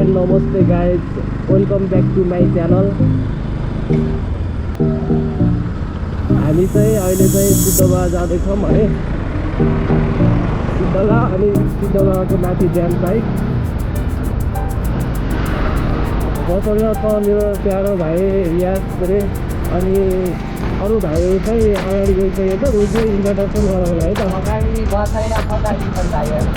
And नमस्ते guys, welcome back to my channel. हामी चाहिँ अहिले चाहिँ सिद्धोमा जाँदैछौँ है। सिद्धोमा अनि सिद्धोमाको माथि ड्याम साइड बसेर छ मेरो प्यारो भाइ रियाज अरे अनि अरू भाइ चाहिँ अगाडि गइसकेको छ। उसले इन्ट्रोडक्सन गराउनु है त। अगाडि बसेर पछाडि भाइहरू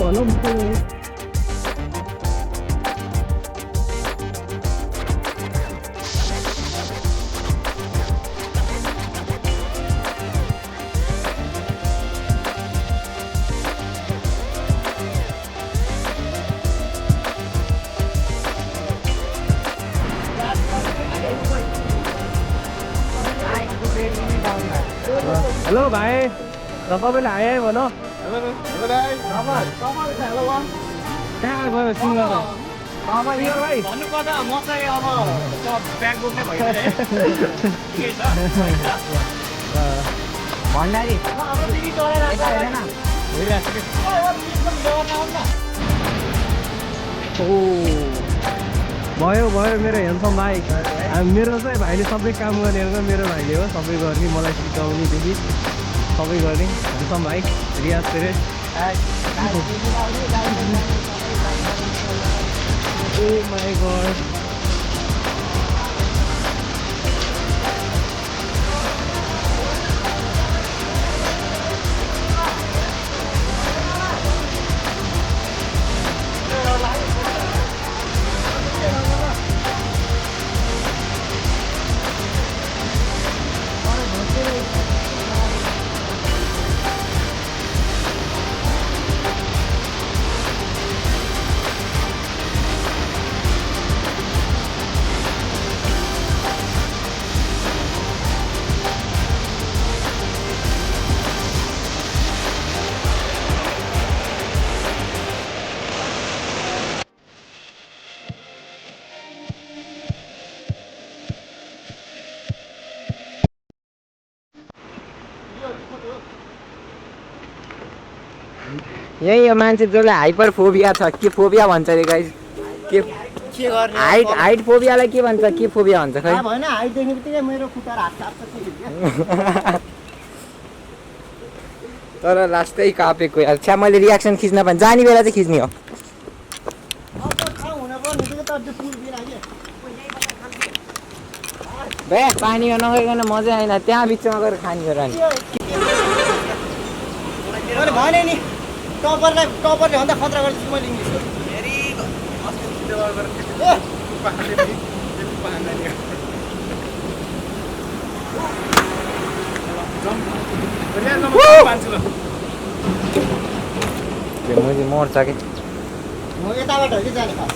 भनौँ हेलो भाइ, तपाईँले आए भन। कहाँ गयो सिङ्गर भाइ? भन्नुपर्दा म चाहिँ अब ब्याग बोक्ने भण्डारी भयो भयो मेरो हेन्डसम भाइ। मेरो चाहिँ भाइले सबै काम गर्ने हो, मेरो भाइले हो सबै गर्ने, मलाई सिकाउनेदेखि सबै गर्ने। हेन्डसम भाइ रियाज पेरेस। ओ माई गॉड, यही यो मान्छे जसले हाइपर फोबिया छ, के फोबिया भन्छ अरे गाइस? के गर्ने? हाइट फोबियालाई के भन्छ? के फोबिया भन्छ खै? होइन, हाइट देख्ने बित्तिकै मेरो खुट्टा हात काट्छ। तर लास्टै कापेको यार। छ्या, मैले रियाक्सन खिच्न पाएँ। जाने बेला चाहिँ खिच्ने हो। बे पानीमा नगइकन मजा आएन, त्यहाँ बिचमा गएर खाने हो र नि। भने नि टपरले भन्दा खतरा गर्छु मैले इङ्ग्लिस। मुझे मर्छ कि म यताबाट हो कि जाने खास।